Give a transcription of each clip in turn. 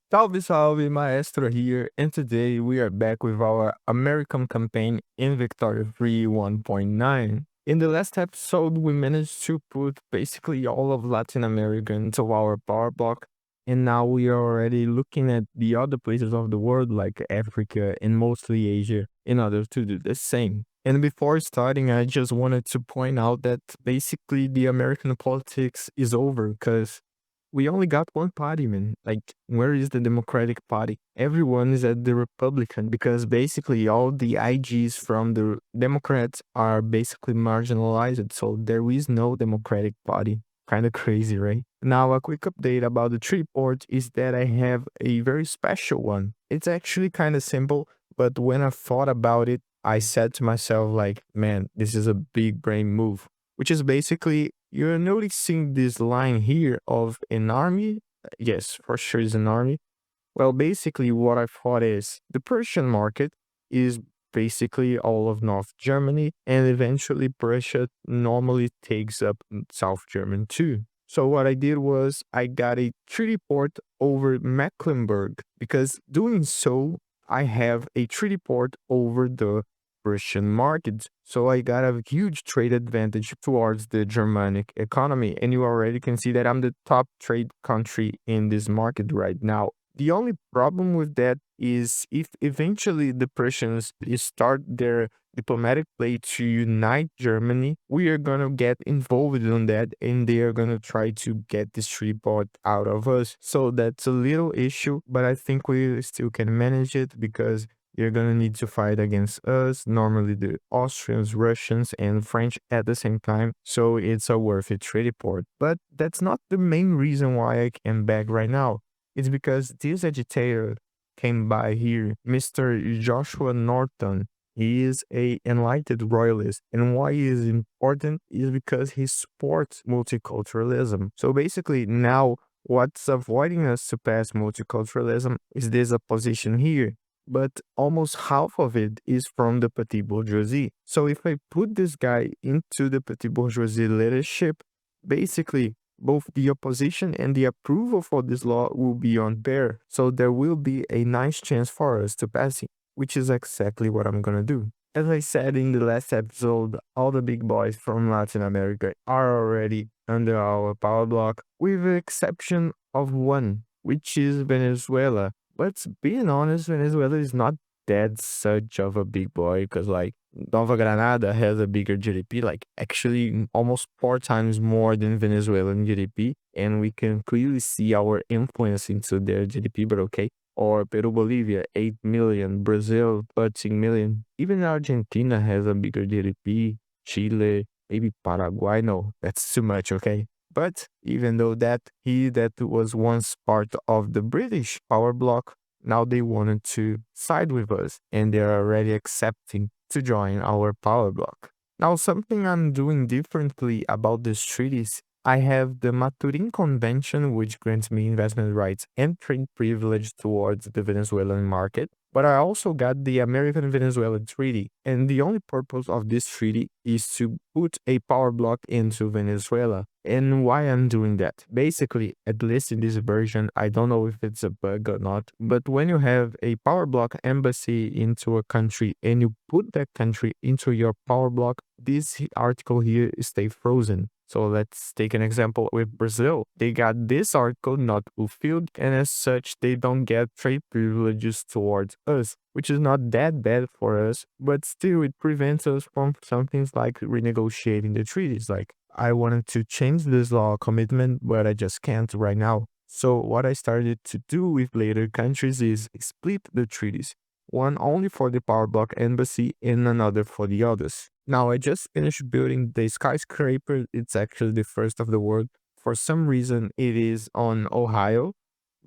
Salve, salve, Maestro here, and today we are back with our American campaign Invictory 3 1.9. In the last episode, we managed to put basically all of Latin America into our power block, and now we are already looking at the other places of the world like Africa and mostly Asia in order to do the same. And before starting, I just wanted to point out that basically the American politics is over because we only got one party, man. Like, where is the Democratic Party? Everyone is at the Republican because basically all the IGs from the Democrats are basically marginalized. So there is no Democratic Party. Kind of crazy, right? Now, a quick update about the tree port is that I have a very special one. It's actually kind of simple, but when I thought about it, I said to myself, like, man, this is a big brain move, which is basically you're noticing this line here of an army. Yes, for sure is an army. Well, basically, what I thought is the Prussian market is basically all of North Germany, and eventually Prussia normally takes up South Germany too. So what I did was I got a treaty port over Mecklenburg because doing so, I have a treaty port over the Russian market. So I got a huge trade advantage towards the Germanic economy. And you already can see that I'm the top trade country in this market right now. The only problem with that is if eventually the Prussians start their diplomatic play to unite Germany, we are going to get involved in that and they are going to try to get this report out of us. So that's a little issue, but I think we still can manage it because you're gonna need to fight against us, normally the Austrians, Russians, and French at the same time, so it's a worth it trade report. But that's not the main reason why I came back right now. It's because this agitator came by here, Mr. Joshua Norton. He is a enlightened royalist, and why he is important is because he supports multiculturalism. So basically, now what's avoiding us to pass multiculturalism is this opposition here, but almost half of it is from the petit bourgeoisie. So if I put this guy into the petit bourgeoisie leadership, basically both the opposition and the approval for this law will be on pair. So there will be a nice chance for us to pass it, which is exactly what I'm gonna do. As I said in the last episode, all the big boys from Latin America are already under our power block, with the exception of one, which is Venezuela. But being honest, Venezuela is not that such of a big boy because, like, Nova Granada has a bigger GDP, like actually almost 4 times more than Venezuelan GDP, and we can clearly see our influence into their GDP. But okay, or Peru, Bolivia, 8 million, Brazil, 13 million. Even Argentina has a bigger GDP. Chile, maybe Paraguay. No, that's too much. Okay. But even though that he that was once part of the British power bloc, now they wanted to side with us and they're already accepting to join our power bloc. Now, something I'm doing differently about these treaties, I have the Maturin Convention, which grants me investment rights and trade privilege towards the Venezuelan market. But I also got the American Venezuela Treaty, and the only purpose of this treaty is to put a power block into Venezuela. And why I'm doing that? Basically, at least in this version, I don't know if it's a bug or not, but when you have a power block embassy into a country and you put that country into your power block, this article here stay frozen. So let's take an example with Brazil. They got this article not fulfilled, and as such, they don't get trade privileges towards us, which is not that bad for us, but still it prevents us from some things like renegotiating the treaties. Like, I wanted to change this law commitment, but I just can't right now. So what I started to do with later countries is split the treaties, one only for the power block embassy and another for the others. Now I just finished building the skyscraper. It's actually the first of the world. For some reason it is on Ohio,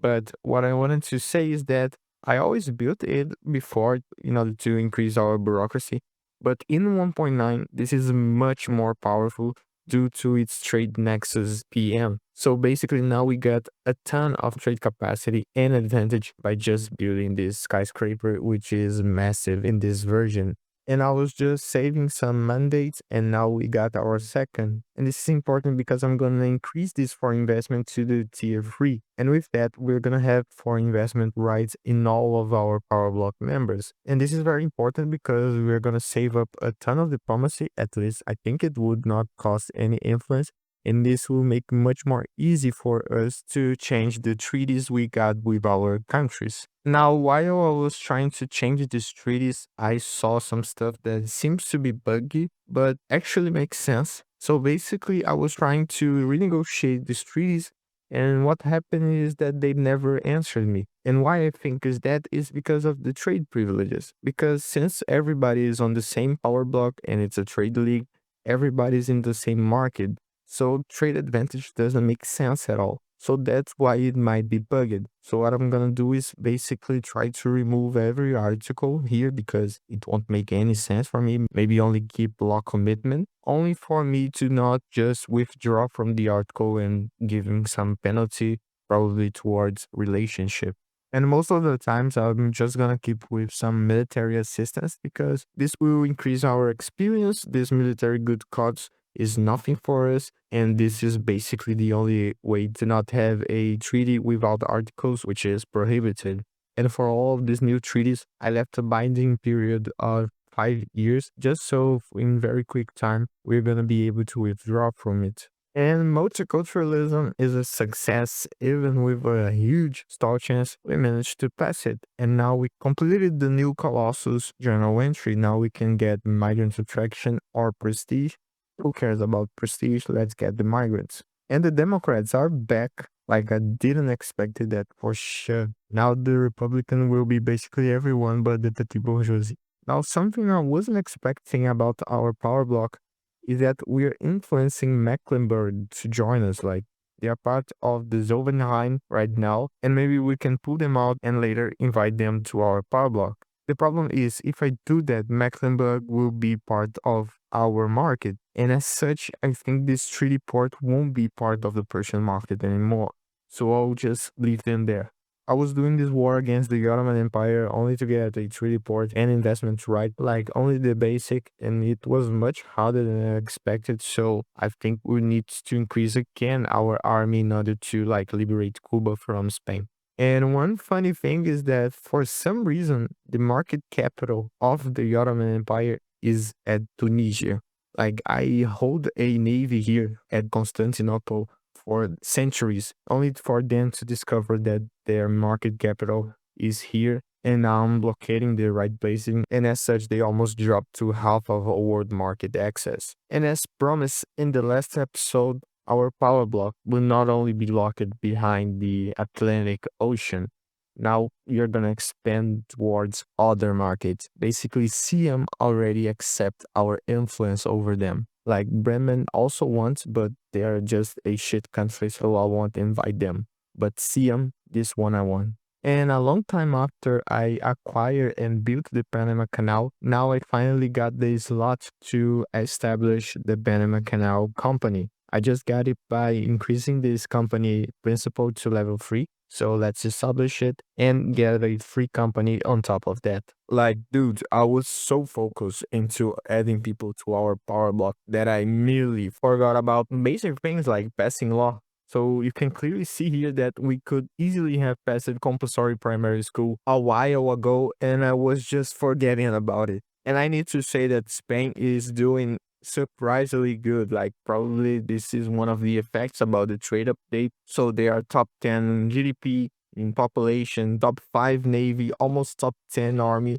but what I wanted to say is that I always built it before in order to increase our bureaucracy. But in 1.9, this is much more powerful due to its trade nexus PM. So basically now we got a ton of trade capacity and advantage by just building this skyscraper, which is massive in this version. and I was just saving some mandates, and now we got our second. And this is important because I'm gonna increase this foreign investment to the tier 3. And with that, we're gonna have foreign investment rights in all of our Power Block members. And this is very important because we're gonna save up a ton of diplomacy. At least I think it would not cost any influence, and this will make much more easy for us to change the treaties we got with our countries. Now, while I was trying to change these treaties, I saw some stuff that seems to be buggy, but actually makes sense. So basically, I was trying to renegotiate these treaties, and what happened is that they never answered me. And why I think is that is because of the trade privileges. Because since everybody is on the same power block and it's a trade league, everybody's in the same market. So trade advantage doesn't make sense at all. So that's why it might be bugged. So what I'm gonna do is basically try to remove every article here because it won't make any sense for me. Maybe only keep block commitment, only for me to not just withdraw from the article and giving some penalty, probably towards relationship. And most of the times, I'm just gonna keep with some military assistance because this will increase our experience. This military good costs is nothing for us, and this is basically the only way to not have a treaty without articles, which is prohibited. And for all of these new treaties, I left a binding period of 5 years, just so in very quick time we're gonna be able to withdraw from it. And multiculturalism is a success. Even with a huge stall chance, we managed to pass it. And now we completed the new Colossus journal entry. Now we can get migrant attraction or prestige. Who cares about prestige? Let's get the migrants. And the Democrats are back. Like I didn't expect that for sure. Now the Republican will be basically everyone but the petty bourgeoisie. Now something I wasn't expecting about our power block is that we're influencing Mecklenburg to join us. Like they are part of the Zovenheim right now, and maybe we can pull them out and later invite them to our power block. The problem is, if I do that, Mecklenburg will be part of our market. And as such, I think this treaty port won't be part of the Persian market anymore. So I'll just leave them there. I was doing this war against the Ottoman Empire only to get a treaty port and investments right, like only the basic, and it was much harder than I expected. So I think we need to increase again our army in order to like liberate Cuba from Spain. And one funny thing is that for some reason, the market capital of the Ottoman Empire is at Tunisia. Like I hold a navy here at Constantinople for centuries, only for them to discover that their market capital is here. And now I'm locating the right placing, and as such, they almost dropped to half of our world market access. And as promised in the last episode, our power block will not only be locked behind the Atlantic Ocean, now you're gonna expand towards other markets. Basically, CM already accept our influence over them. Like Bremen also wants, but they are just a shit country, so I won't invite them. But CM, this one I want. And a long time after I acquired and built the Panama Canal, now I finally got the slot to establish the Panama Canal Company. I just got it by increasing this company principal to level 3. So let's establish it and get a free company on top of that. Like, dude, I was so focused into adding people to our power block that I merely forgot about basic things like passing law. So you can clearly see here that we could easily have passed compulsory primary school a while ago, and I was just forgetting about it. And I need to say that Spain is doing surprisingly good. Like probably this is one of the effects about the trade update. So they are top 10 GDP in population, top 5 navy, almost top 10 army,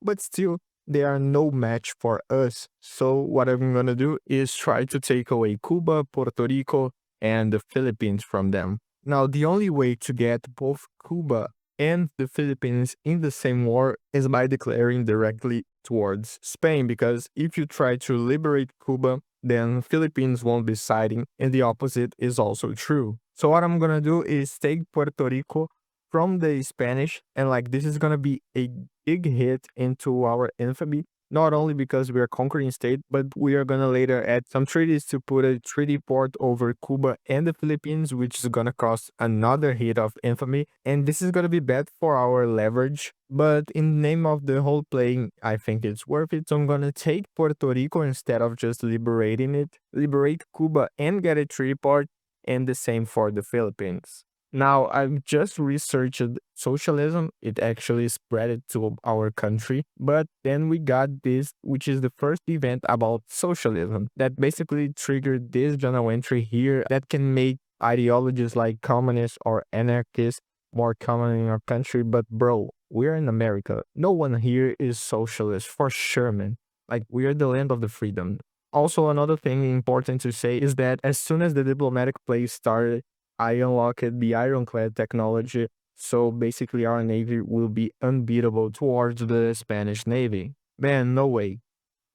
but still they are no match for us. So what I'm gonna do is try to take away Cuba, Puerto Rico, and the Philippines from them. Now the only way to get both Cuba and the Philippines in the same war is by declaring directly towards Spain, because if you try to liberate Cuba, then Philippines won't be siding, and the opposite is also true. So what I'm gonna do is take Puerto Rico from the Spanish, and like this is gonna be a big hit into our infamy, not only because we are conquering state, but we are gonna later add some treaties to put a treaty port over Cuba and the Philippines, which is gonna cause another hit of infamy. And this is gonna be bad for our leverage. But in the name of the whole playing, I think it's worth it. So I'm gonna take Puerto Rico instead of just liberating it, liberate Cuba and get a treaty port, and the same for the Philippines. Now, I've just researched socialism. It actually spread it to our country. But then we got this, which is the first event about socialism that basically triggered this journal entry here that can make ideologies like communist or anarchist more common in our country. But bro, we're in America. No one here is socialist for sure, man. Like, we are the land of the freedom. Also, another thing important to say is that as soon as the diplomatic play started, I unlocked the ironclad technology, so basically our navy will be unbeatable towards the Spanish navy. Man, no way.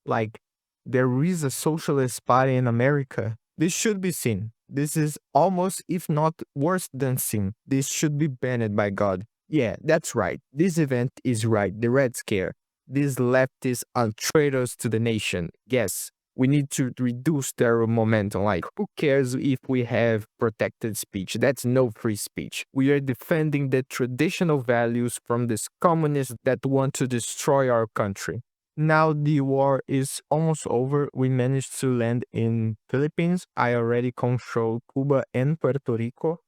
Like, there is a socialist party in America. This should be seen. This is almost, if not worse than sin. This should be banned by God. Yeah, that's right. This event is right. The Red Scare. These leftists are traitors to the nation. Yes, we need to reduce their momentum. Like, who cares if we have protected speech? That's no free speech. We are defending the traditional values from these communists that want to destroy our country. Now the war is almost over. We managed to land in Philippines. I already control Cuba and Puerto Rico.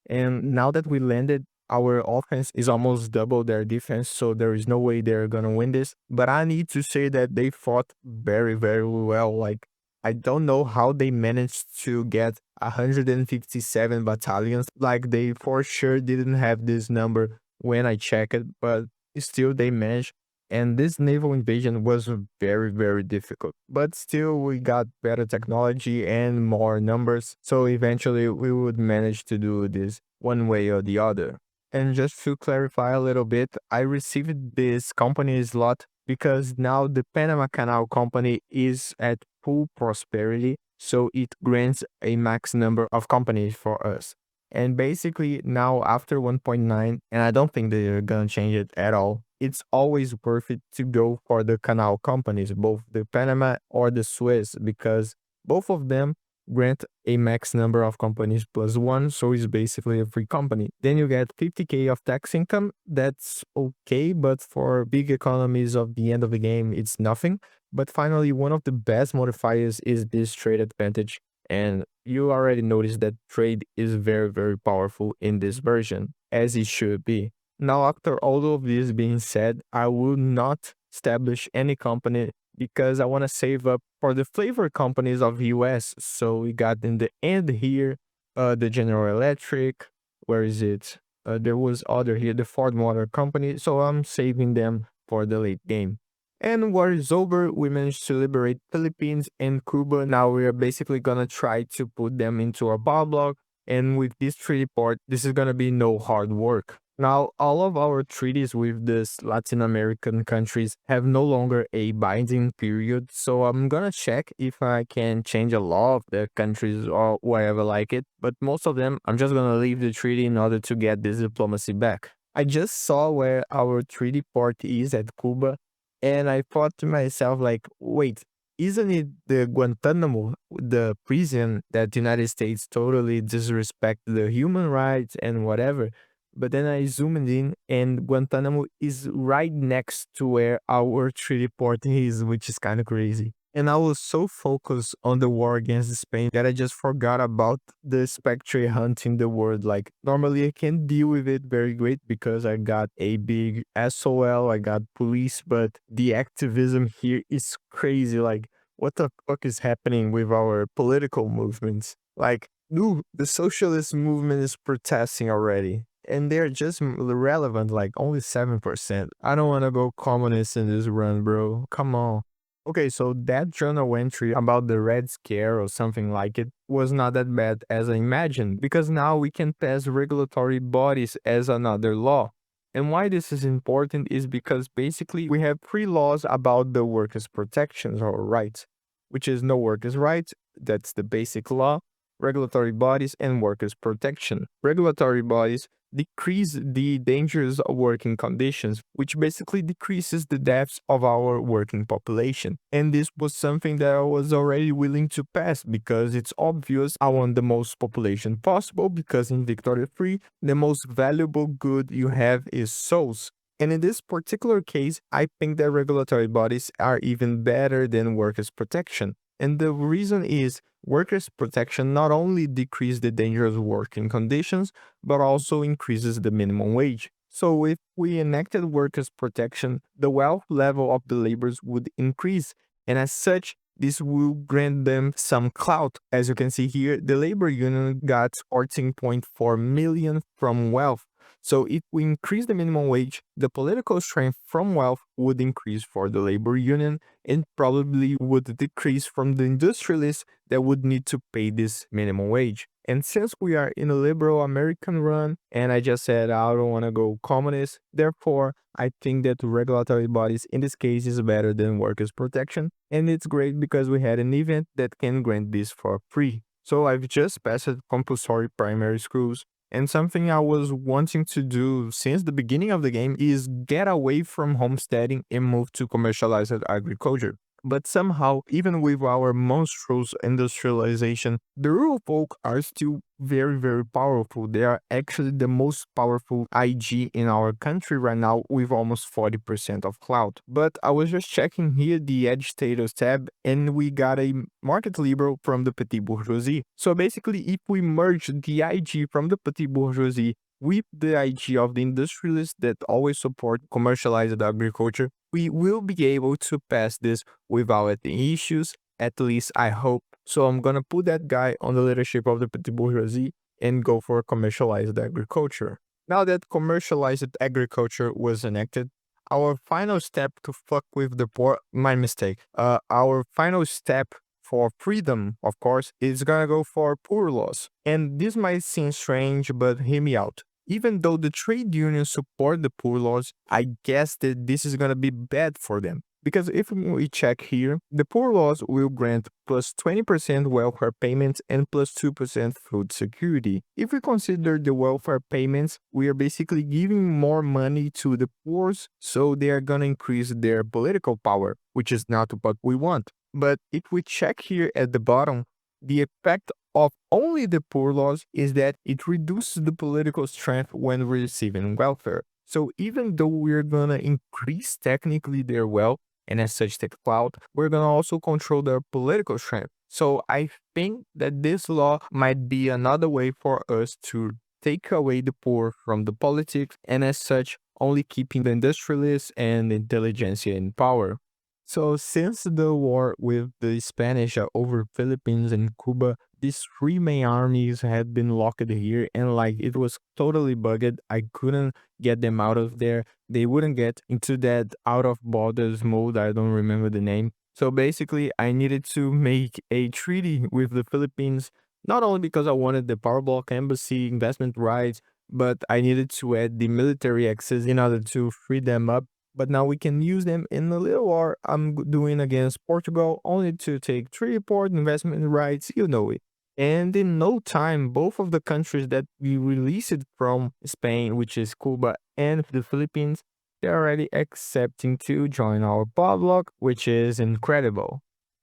And now that we landed, our offense is almost double their defense, so there is no way they're gonna win this. But I need to say that they fought very, very well. Like, I don't know how they managed to get 157 battalions. Like, they for sure didn't have this number when I checked it, but still they managed. And this naval invasion was very, very difficult. But still, we got better technology and more numbers. So eventually, we would manage to do this one way or the other. And just to clarify a little bit, I received this company slot because now the Panama Canal Company is at full prosperity. So it grants a max number of companies for us. And basically, now after 1.9, and I don't think they're gonna change it at all, it's always worth it to go for the canal companies, both the Panama or the Suez, because both of them grant a max number of companies plus one, so it's basically a free company. Then you get 50K of tax income. That's okay, but for big economies of the end of the game, it's nothing. But finally, one of the best modifiers is this trade advantage. And you already noticed that trade is very, very powerful in this version, as it should be. Now, after all of this being said, I will not establish any company because I want to save up for the flavor companies of US. So we got in the end here, the General Electric. Where is it? There was other here, the Ford Motor Company. So I'm saving them for the late game. And war is over. We managed to liberate Philippines and Cuba. Now we are basically gonna try to put them into our power block. And with this treaty port, this is gonna be no hard work. Now, all of our treaties with these Latin American countries have no longer a binding period, so I'm gonna check if I can change a law of the countries or whatever like it, but most of them, I'm just gonna leave the treaty in order to get this diplomacy back. I just saw where our treaty port is at Cuba, and I thought to myself, like, wait, isn't it the Guantanamo, the prison that the United States totally disrespect the human rights and whatever? But then I zoomed in, and Guantanamo is right next to where our treaty port is, which is kind of crazy. And I was so focused on the war against Spain that I just forgot about the spectre hunting the world. Like, normally I can deal with it very great because I got a big SOL, I got police, but the activism here is crazy. Like, what the fuck is happening with our political movements? Like, dude, the socialist movement is protesting already and they're just relevant, like only 7%. I don't want to go communist in this run, bro. Come on. Okay, so that journal entry about the Red Scare or something like it was not that bad as I imagined, because now we can pass regulatory bodies as another law. And why this is important is because basically we have three laws about the workers' protections or rights, which is no workers' rights, that's the basic law, regulatory bodies, and workers' protection. Regulatory bodies decrease the dangerous working conditions, which basically decreases the deaths of our working population. And this was something that I was already willing to pass because it's obvious I want the most population possible, because in Victoria 3, the most valuable good you have is souls. And in this particular case, I think that regulatory bodies are even better than workers' protection. And the reason is workers' protection not only decreases the dangerous working conditions, but also increases the minimum wage. So if we enacted workers' protection, the wealth level of the laborers would increase, and as such, this will grant them some clout. As you can see here, the labor union got 14.4 million from wealth. So if we increase the minimum wage, the political strength from wealth would increase for the labor union and probably would decrease from the industrialists that would need to pay this minimum wage. And since we are in a liberal American run, and I just said I don't want to go communist, therefore I think that regulatory bodies in this case is better than workers' protection. And it's great because we had an event that can grant this for free. So I've just passed compulsory primary schools. And something I was wanting to do since the beginning of the game is get away from homesteading and move to commercialized agriculture. But somehow, even with our monstrous industrialization, the rural folk are still very, very powerful. They are actually the most powerful IG in our country right now, with almost 40% of clout. But I was just checking here the Edge Status tab, and we got a market liberal from the Petit Bourgeoisie. So basically, if we merge the IG from the Petit Bourgeoisie with the IG of the industrialists that always support commercialized agriculture, we will be able to pass this without any issues, at least I hope. So I'm gonna put that guy on the leadership of the Petit Bourgeoisie and go for commercialized agriculture. Now that commercialized agriculture was enacted, our final step to fuck with the poor, my mistake, our final step for freedom, of course, is gonna go for poor laws. And this might seem strange, but hear me out. Even though the trade unions support the poor laws, I guess that this is gonna be bad for them. Because if we check here, the poor laws will grant plus 20% welfare payments and plus 2% food security. If we consider the welfare payments, we are basically giving more money to the poor, so they are gonna increase their political power, which is not what we want. But if we check here at the bottom, the effect of only the poor laws is that it reduces the political strength when receiving welfare. So even though we're gonna increase technically their wealth, and as such take clout, we're gonna also control their political strength. So I think that this law might be another way for us to take away the poor from the politics, and as such only keeping the industrialists and the intelligentsia in power. So since the war with the Spanish over Philippines and Cuba, these three main armies had been locked here, and like it was totally bugged. I couldn't get them out of there. They wouldn't get into that out of borders mode. I don't remember the name. So basically, I needed to make a treaty with the Philippines, not only because I wanted the power block embassy investment rights, but I needed to add the military access in order to free them up. But now we can use them in the little war I'm doing against Portugal, only to take three port investment rights, you know it. And in no time, both of the countries that we released from Spain, which is Cuba and the Philippines, they're already accepting to join our power block, which is incredible.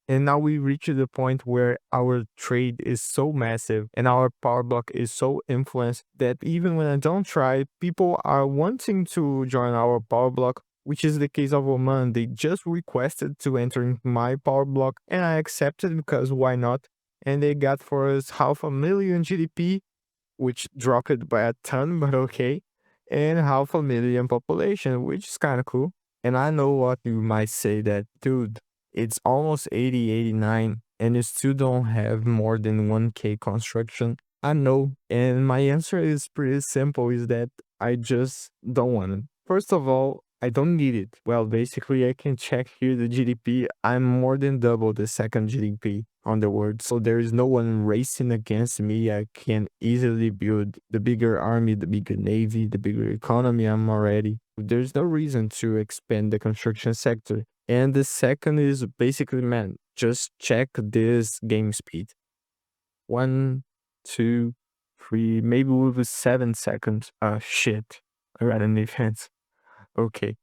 And now we reach the point where our trade is so massive and our power block is so influenced that even when I don't try, people are wanting to join our power block, which is the case of Oman. They just requested to enter into my power block and I accepted because why not? And they got for us 500,000 GDP, which dropped by a ton, but okay, and 500,000 population, which is kind of cool. And I know what you might say that, dude, it's almost 80, 89, and you still don't have more than 1K construction. I know, and my answer is pretty simple, is that I just don't want it. First of all, I don't need it. Well, basically, I can check here the GDP. I'm more than double the second GDP on the world. So there is no one racing against me. I can easily build the bigger army, the bigger navy, the bigger economy I'm already. There's no reason to expand the construction sector. And the second is basically, man, just check this game speed. 1, 2, free, maybe with 7 seconds. Shit. I got an defense. Okay.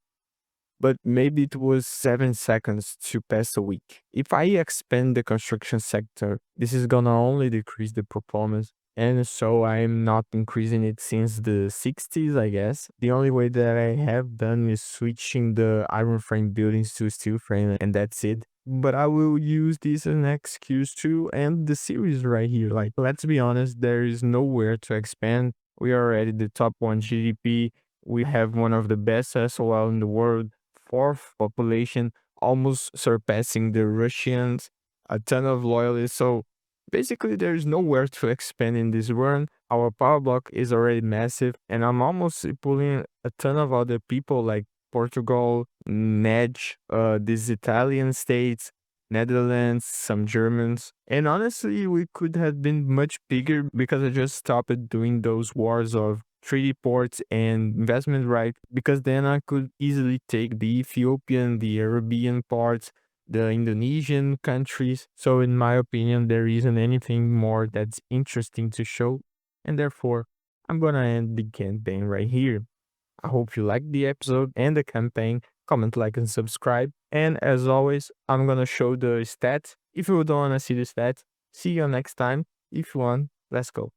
But maybe it was 7 seconds to pass a week. If I expand the construction sector, this is gonna only decrease the performance. And so I'm not increasing it since the 60s, I guess. The only way that I have done is switching the iron frame buildings to steel frame, and that's it. But I will use this as an excuse to end the series right here. Like, let's be honest, there is nowhere to expand. We are already the top one GDP. We have one of the best SOL in the world, fourth population, almost surpassing the Russians, a ton of loyalists. So basically, there's nowhere to expand in this run. Our power block is already massive, and I'm almost pulling a ton of other people like Portugal, Nedge, these Italian states, Netherlands, some Germans. And honestly, we could have been much bigger because I just stopped doing those wars of treaty ports and investment right, because then I could easily take the Ethiopian, the Arabian parts, the Indonesian countries. So, in my opinion, there isn't anything more that's interesting to show, and therefore, I'm gonna end the campaign right here. I hope you liked the episode and the campaign. Comment, like, and subscribe. And as always, I'm gonna show the stats. If you don't wanna see the stats, see you next time. If you want, let's go.